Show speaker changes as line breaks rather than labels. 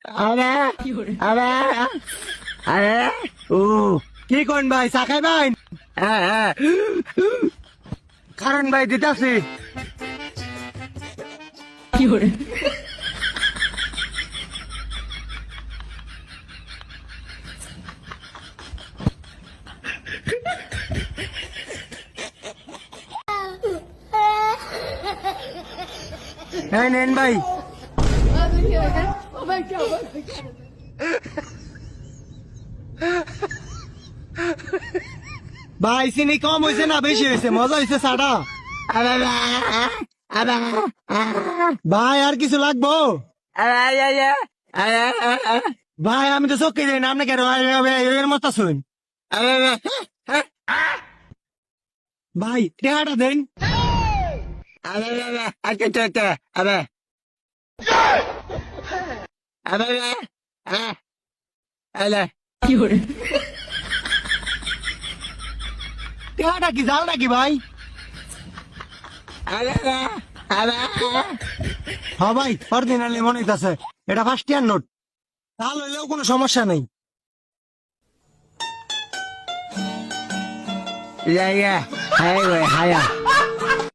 আরে আরে আরে ও কি কোন ভাই সাকাই ভাই হ্যাঁ কারণ ভাই দিতাছি হ্যাঁ নেন ভাই ভাই চিনি কম হয়েছে না বেশি হয়েছে মজা হয়েছে সাডা ভাই আর কিছু লাগবো ভাই আমি তো চোখে যাই না আপনাকে এর মতো শুন ভাই টেহাটা দেন টেহাটা কি জাল নাকি ভাই হ্যাঁ ভাই অরিজিনালি মনে হইতাছে এটা ফার্স্ট ইয়ার নোট তাহলে হইলেও কোনো সমস্যা নেই হায়া